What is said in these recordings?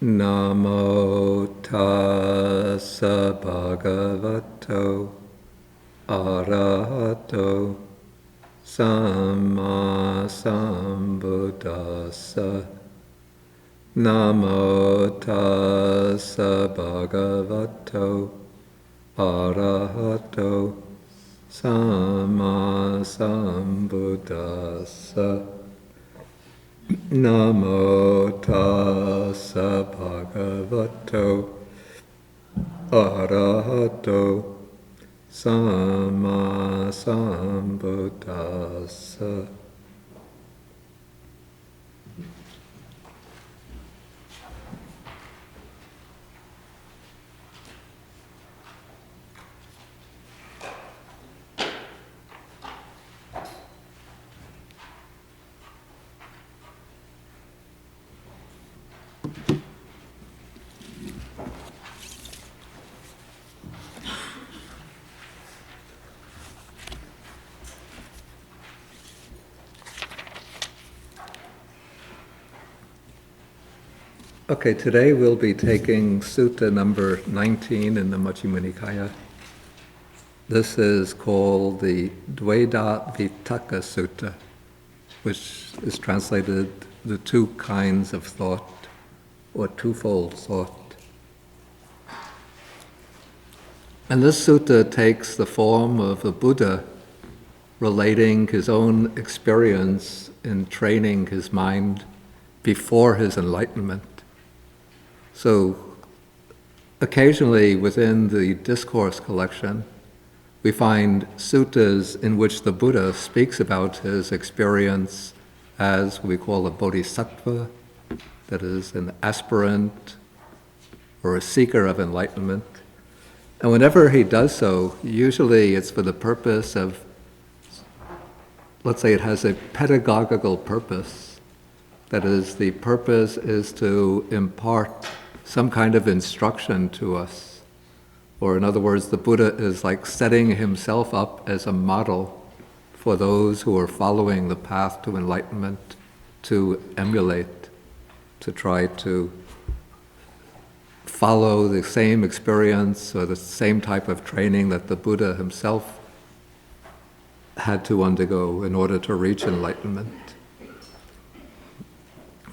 Namo tassa bhagavato arahato samma sambuddhassa. Namo tassa bhagavato arahato samma sambuddhassa. Namo tassa bhagavato arahato samma sambuddhassa. Okay, today we'll be taking Sutta number 19 in the Majjhima Nikaya. This is called the Dvedhavitakka Sutta, which is translated the two kinds of thought, or twofold thought. And this sutta takes the form of a Buddha relating his own experience in training his mind before his enlightenment. So occasionally within the discourse collection, we find suttas in which the Buddha speaks about his experience as what we call a bodhisattva, that is an aspirant or a seeker of enlightenment. And whenever he does so, usually it's for the purpose of, let's say it has a pedagogical purpose. That is, the purpose is to impart some kind of instruction to us. Or in other words, the Buddha is like setting himself up as a model for those who are following the path to enlightenment to emulate, to try to follow the same experience or the same type of training that the Buddha himself had to undergo in order to reach enlightenment.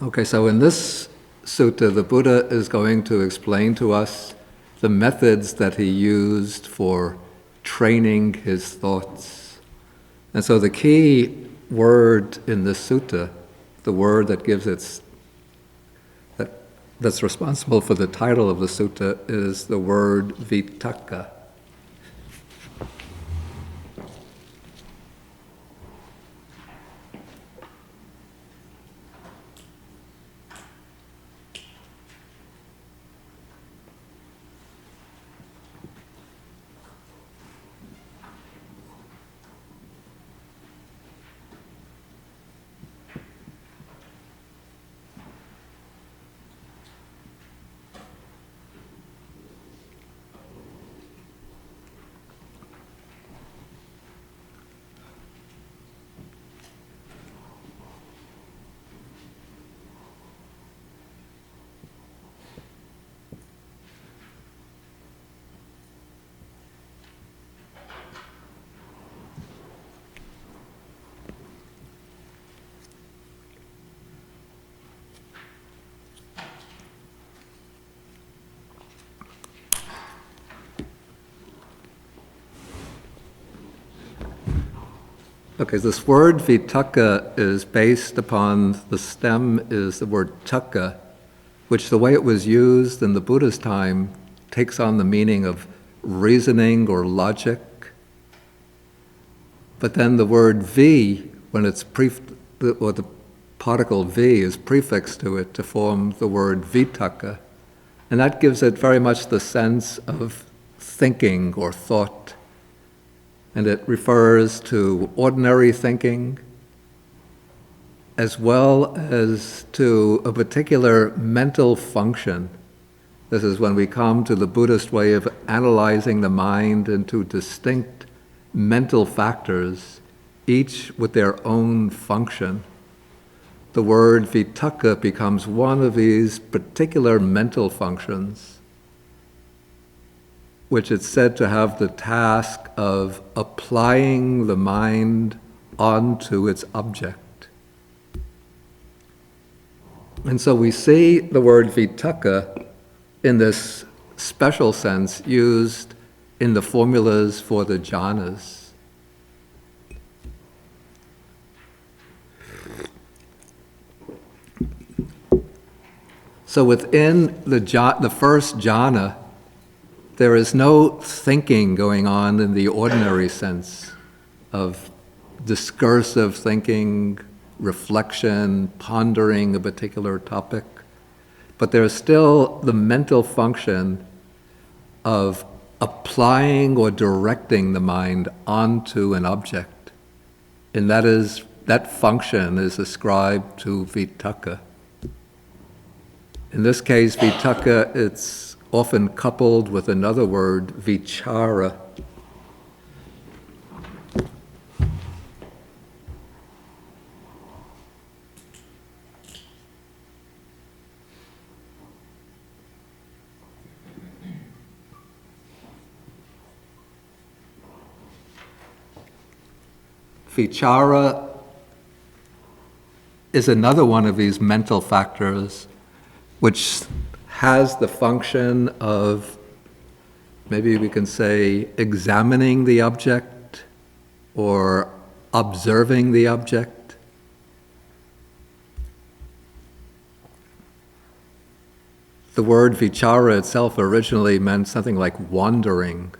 Okay, so in this sutta, the Buddha is going to explain to us the methods that he used for training his thoughts. And so the key word in this sutta, the word that gives that's responsible for the title of the sutta, is the word vitakka. Okay, this word vitakka is based upon, the stem is the word takka, which the way it was used in the Buddha's time takes on the meaning of reasoning or logic. But then the word vi, when it's or the particle vi is prefixed to it to form the word vitakka, and that gives it very much the sense of thinking or thought. And it refers to ordinary thinking as well as to a particular mental function. This is when we come to the Buddhist way of analyzing the mind into distinct mental factors, each with their own function. the word vitakka becomes one of these particular mental functions, which is said to have the task of applying the mind onto its object. And so we see the word vitakka in this special sense used in the formulas for the jhanas. So within the first jhana, there is no thinking going on in the ordinary sense of discursive thinking, reflection, pondering a particular topic, but there is still the mental function of applying or directing the mind onto an object. And that function is ascribed to vitakka. In this case, vitakka, it's often coupled with another word, vichara. Vichara is another one of these mental factors which has the function of, maybe we can say, examining the object or observing the object. The word vichara itself originally meant something like wandering.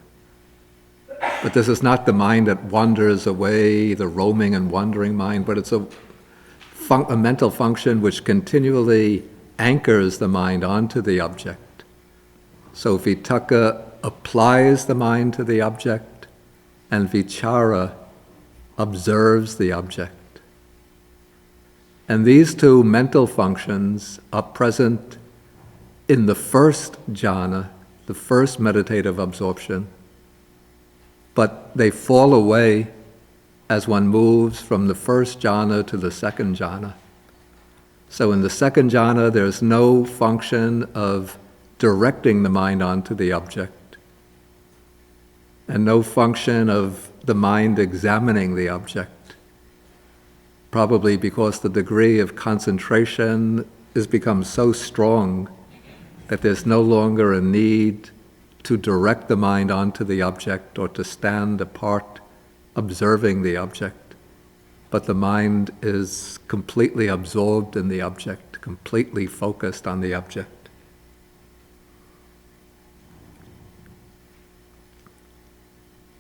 But this is not the mind that wanders away, the roaming and wandering mind, but it's a mental function which continually anchors the mind onto the object. So vitakka applies the mind to the object, and vichara observes the object. And these two mental functions are present in the first jhana, the first meditative absorption, but they fall away as one moves from the first jhana to the second jhana. So in the second jhana, there's no function of directing the mind onto the object, and no function of the mind examining the object, probably because the degree of concentration has become so strong that there's no longer a need to direct the mind onto the object or to stand apart observing the object, but the mind is completely absorbed in the object, completely focused on the object.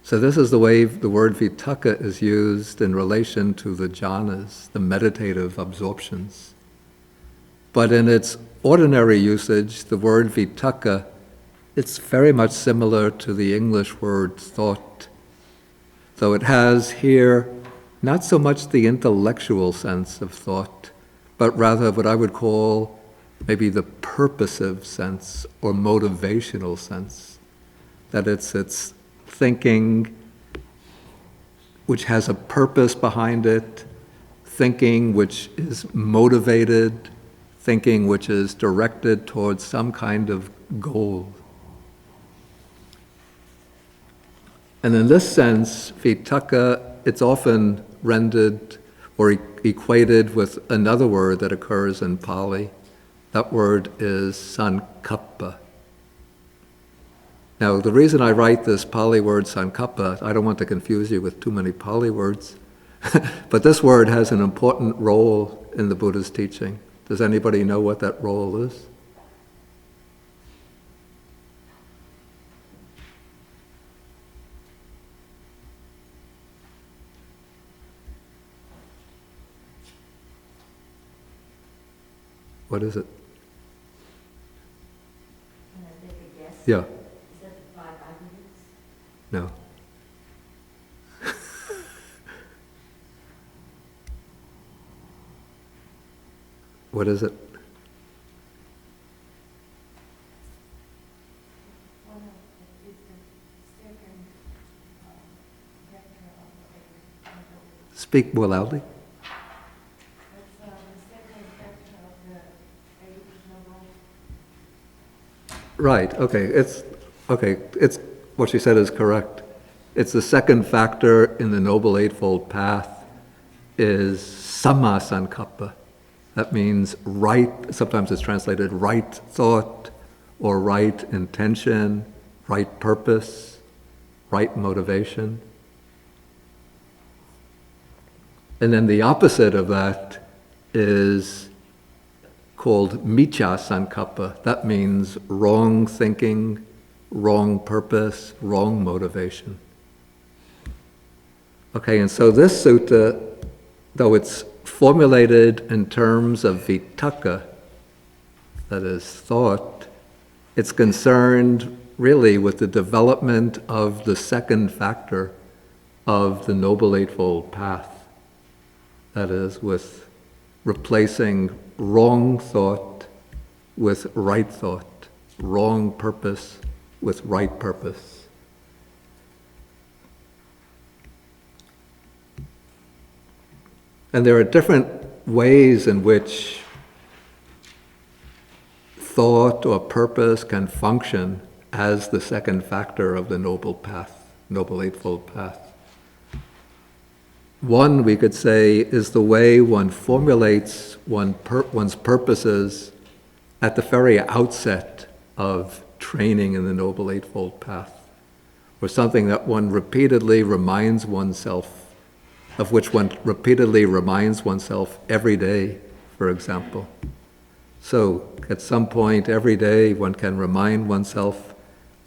So this is the way the word vitakka is used in relation to the jhanas, the meditative absorptions. But in its ordinary usage, the word vitakka, it's very much similar to the English word thought, though it has here not so much the intellectual sense of thought, but rather what I would call maybe the purposive sense or motivational sense, that it's thinking which has a purpose behind it, thinking which is motivated, thinking which is directed towards some kind of goal. And in this sense, vitakka, it's often rendered or equated with another word that occurs in Pali. That word is sankappa. Now, the reason I write this Pali word sankappa, I don't want to confuse you with too many Pali words, but this word has an important role in the Buddha's teaching. Does anybody know what that role is? What is it? Can I take a guess? Yeah. Is that the 5 attributes? No. What is it? Well, it's the second vector of the Speak more loudly. That's the second Right, okay, it's, what she said is correct. It's the second factor in the Noble Eightfold Path is samma sankappa. That means right, sometimes it's translated right thought, or right intention, right purpose, right motivation. And then the opposite of that is called miccha sankappa. That means wrong thinking, wrong purpose, wrong motivation. Okay, and so this sutta, though it's formulated in terms of vitakka, that is thought, it's concerned really with the development of the second factor of the Noble Eightfold Path. That is, with replacing wrong thought with right thought, wrong purpose with right purpose. And there are different ways in which thought or purpose can function as the second factor of the Noble Path, Noble Eightfold Path. One, we could say, is the way one formulates one's purposes at the very outset of training in the Noble Eightfold Path, or something that one repeatedly reminds oneself, of which one repeatedly reminds oneself every day, for example. So at some point every day one can remind oneself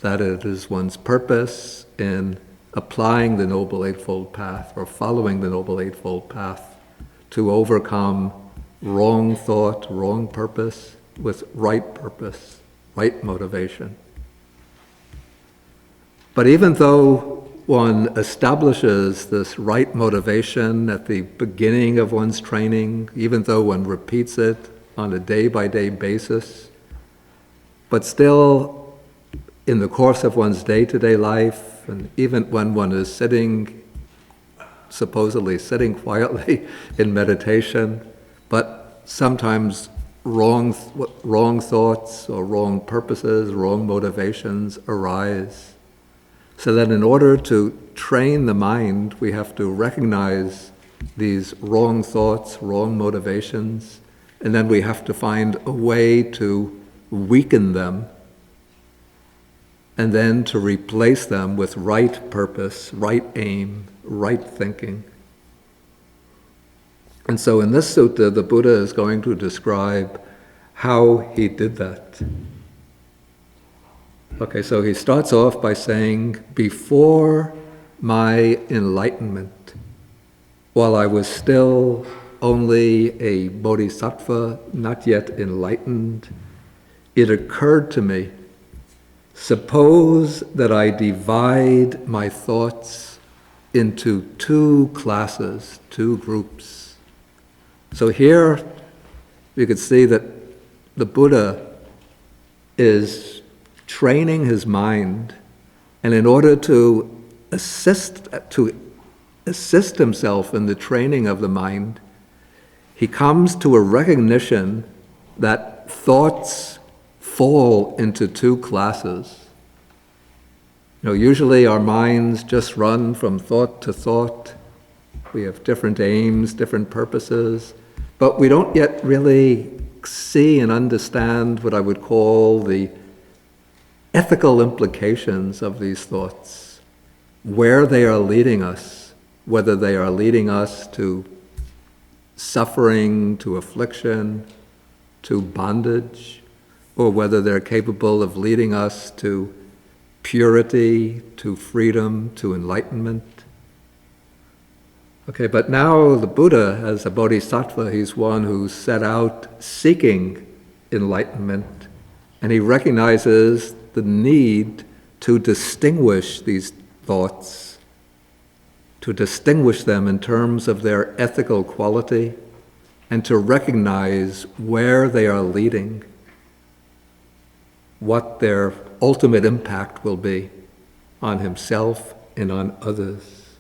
that it is one's purpose in applying the Noble Eightfold Path or following the Noble Eightfold Path to overcome wrong thought, wrong purpose with right purpose, right motivation. But even though one establishes this right motivation at the beginning of one's training, even though one repeats it on a day-by-day basis, but still in the course of one's day-to-day life, and even when one is supposedly sitting quietly in meditation, but sometimes wrong thoughts or wrong purposes, wrong motivations arise. So that in order to train the mind, we have to recognize these wrong thoughts, wrong motivations, and then we have to find a way to weaken them, and then to replace them with right purpose, right aim, right thinking. And so in this sutta, the Buddha is going to describe how he did that. Okay, so he starts off by saying, before my enlightenment, while I was still only a bodhisattva, not yet enlightened, it occurred to me, suppose that I divide my thoughts into two classes, two groups. So here you could see that the Buddha is training his mind, and in order to assist himself in the training of the mind, he comes to a recognition that thoughts fall into two classes. Usually our minds just run from thought to thought. We have different aims, different purposes, but we don't yet really see and understand what I would call the ethical implications of these thoughts, where they are leading us, whether they are leading us to suffering, to affliction, to bondage, or whether they're capable of leading us to purity, to freedom, to enlightenment. Okay, but now the Buddha, as a bodhisattva, he's one who set out seeking enlightenment, and he recognizes the need to distinguish these thoughts, to distinguish them in terms of their ethical quality, and to recognize where they are leading, what their ultimate impact will be on himself and on others.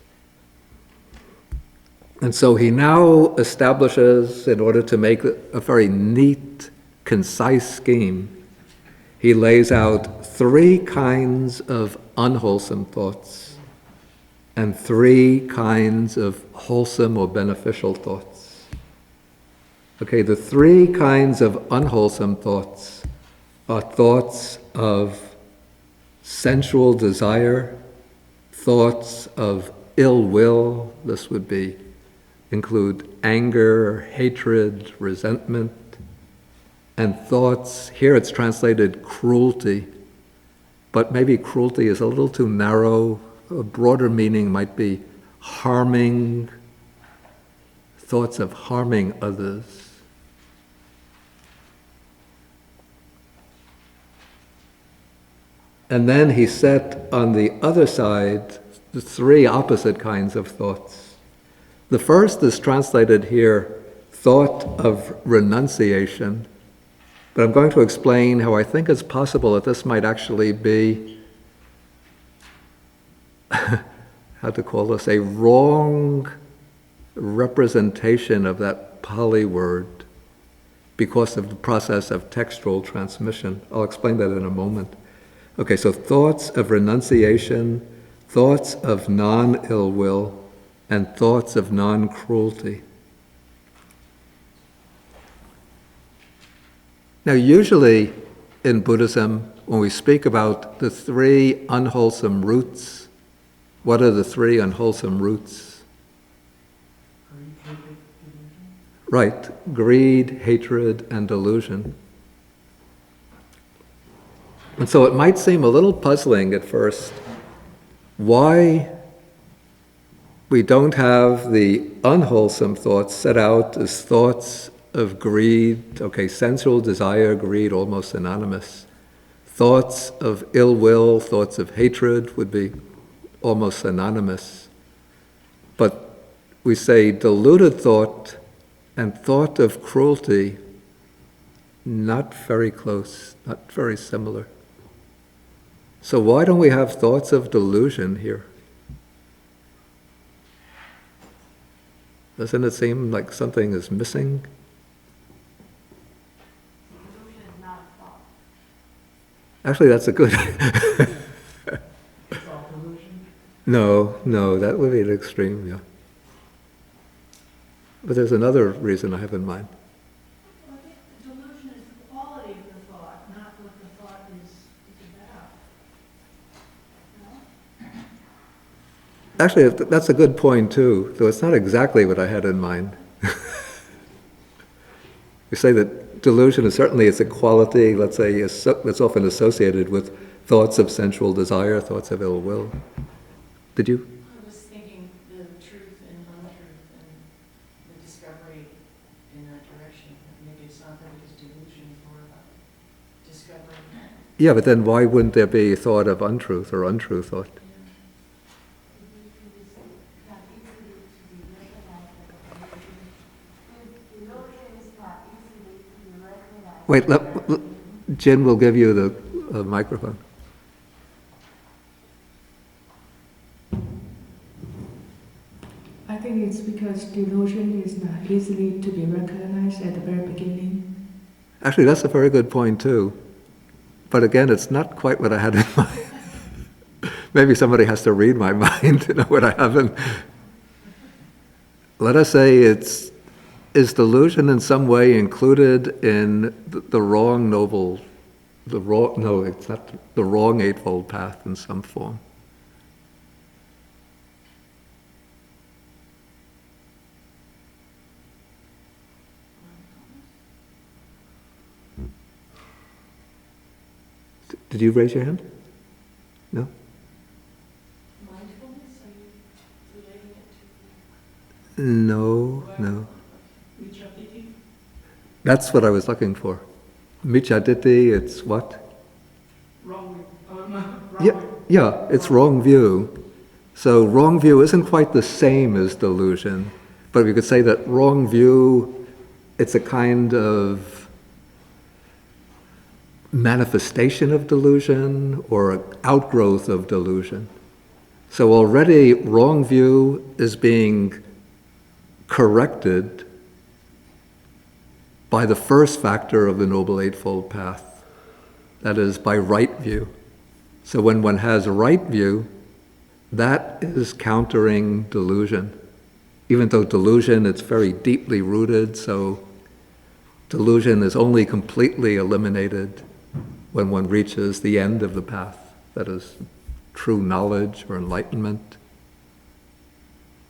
And so he now establishes, in order to make a very neat, concise scheme, he lays out 3 kinds of unwholesome thoughts and 3 kinds of wholesome or beneficial thoughts. Okay, the 3 kinds of unwholesome thoughts are thoughts of sensual desire, thoughts of ill will. This would include anger, hatred, resentment, and thoughts, here it's translated cruelty, but maybe cruelty is a little too narrow. A broader meaning might be harming, thoughts of harming others. And then he set on the other side the 3 opposite kinds of thoughts. The first is translated here, thought of renunciation. But I'm going to explain how I think it's possible that this might actually be, how to call this, a wrong representation of that Pali word because of the process of textual transmission. I'll explain that in a moment. Okay, so thoughts of renunciation, thoughts of non-ill will, and thoughts of non-cruelty. Now, usually in Buddhism, when we speak about the 3 unwholesome roots, what are the 3 unwholesome roots? Right, greed, hatred, and delusion. And so it might seem a little puzzling at first why we don't have the unwholesome thoughts set out as thoughts of greed, okay, sensual desire, greed, almost synonymous. Thoughts of ill will, thoughts of hatred would be almost synonymous. But we say deluded thought and thought of cruelty, not very close, not very similar. So why don't we have thoughts of delusion here? Doesn't it seem like something is missing? Delusion is not a thought. Actually, that's a good... It's all delusion. No, that would be an extreme, yeah. But there's another reason I have in mind. Well, I think the delusion is the quality of the thought, not what the thought is about. No? Actually, that's a good point too, though it's not exactly what I had in mind. We say that delusion is certainly it's a quality, let's say, that's often associated with thoughts of sensual desire, thoughts of ill will. Did you? I was thinking the truth and untruth and the discovery in that direction. Maybe it's not that because delusion is more about discovery. Yeah, but then why wouldn't there be a thought of untruth or untrue thought? Wait, Jen will give you the microphone. I think it's because delusion is not easily to be recognized at the very beginning. Actually, that's a very good point too. But again, it's not quite what I had in mind. Maybe somebody has to read my mind to know what I have in. Let us say is delusion in some way included in the wrong noble, no, it's not the wrong Eightfold Path in some form. Did you raise your hand? No? Mindfulness, are you relating it to? No. Vichaditi? That's what I was looking for. Michaditi, it's what? Wrong. Wrong. Yeah, it's wrong view. So wrong view isn't quite the same as delusion, but we could say that wrong view, it's a kind of manifestation of delusion or an outgrowth of delusion. So already wrong view is being corrected by the first factor of the Noble Eightfold Path. that is, by right view. So when one has right view, that is countering delusion. Even though delusion, it's very deeply rooted, so delusion is only completely eliminated when one reaches the end of the path, that is, true knowledge or enlightenment.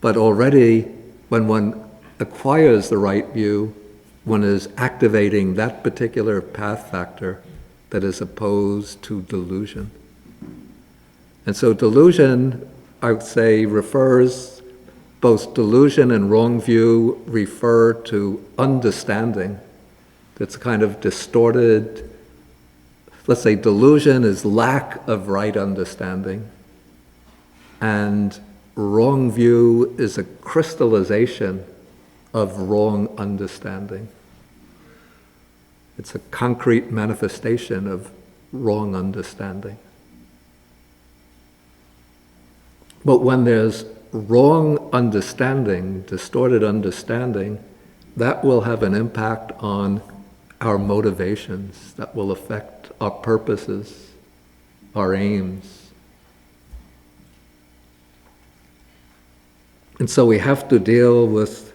But already, when one acquires the right view, one is activating that particular path factor that is opposed to delusion. And so delusion, I would say, refers, both delusion and wrong view refer to understanding. That's a kind of distorted, let's say delusion is lack of right understanding, and wrong view is a crystallization of wrong understanding. It's a concrete manifestation of wrong understanding. But when there's wrong understanding, distorted understanding, that will have an impact on our motivations, that will affect our purposes, our aims. And so we have to deal with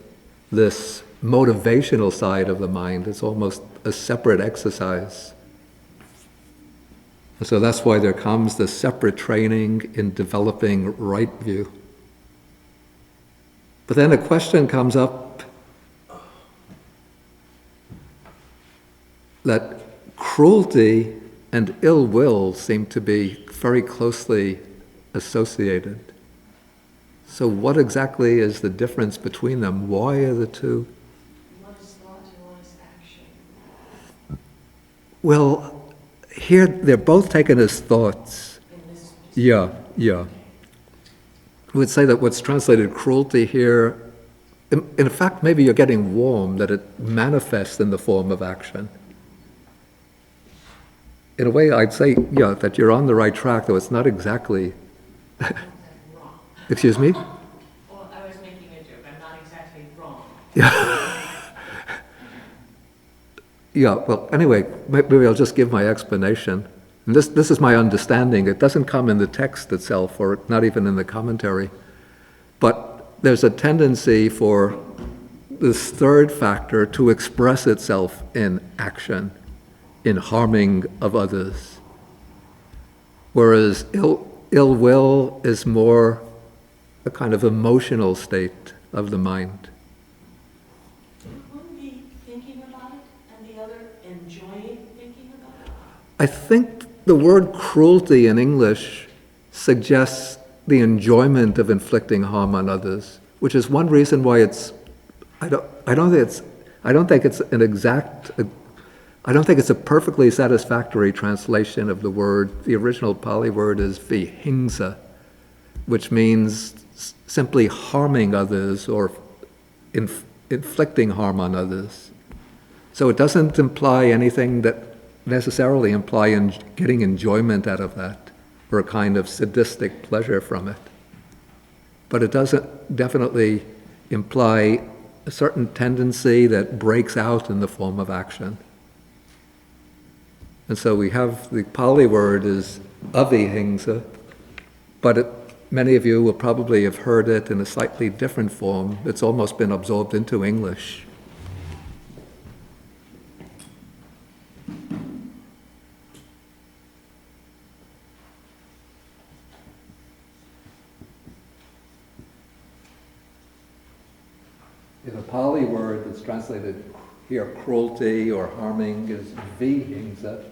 this motivational side of the mind. It's almost a separate exercise. And so that's why there comes the separate training in developing right view. But then a question comes up that cruelty and ill will seem to be very closely associated. So what exactly is the difference between them? Why are the two? One is thought and one is action. Well, here they're both taken as thoughts. In this Yeah. I would say that what's translated cruelty here, in fact, maybe you're getting warm, that it manifests in the form of action. In a way, I'd say, yeah, that you're on the right track, though it's not exactly. wrong. Excuse me? Well, I was making a joke. I'm not exactly wrong. Yeah, well, anyway, maybe I'll just give my explanation. And this is my understanding. It doesn't come in the text itself, or not even in the commentary. But there's a tendency for this third factor to express itself in action, in harming of others. Whereas ill will is more a kind of emotional state of the mind. One be thinking about it and the other enjoying thinking about it? I think the word cruelty in English suggests the enjoyment of inflicting harm on others, which is one reason why I don't think it's a perfectly satisfactory translation of the word. The original Pali word is vihingsa, which means simply harming others or inflicting harm on others. So it doesn't imply anything that necessarily imply getting enjoyment out of that or a kind of sadistic pleasure from it. But it doesn't definitely imply a certain tendency that breaks out in the form of action. And so we have the Pali word is avihingsa, but many of you will probably have heard it in a slightly different form. It's almost been absorbed into English. The Pali word that's translated here cruelty or harming is vihingsa,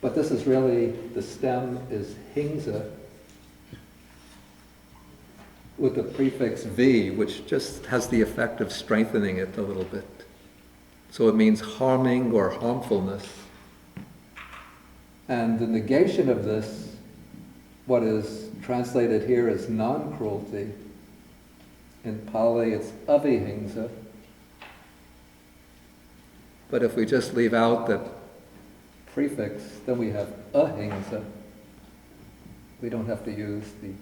but this is really, the stem is hingsa with the prefix v, which just has the effect of strengthening it a little bit. So it means harming or harmfulness. And the negation of this, what is translated here as non-cruelty, in Pali it's avihingsa. But if we just leave out that prefix, then we have ahingsa. We don't have to use the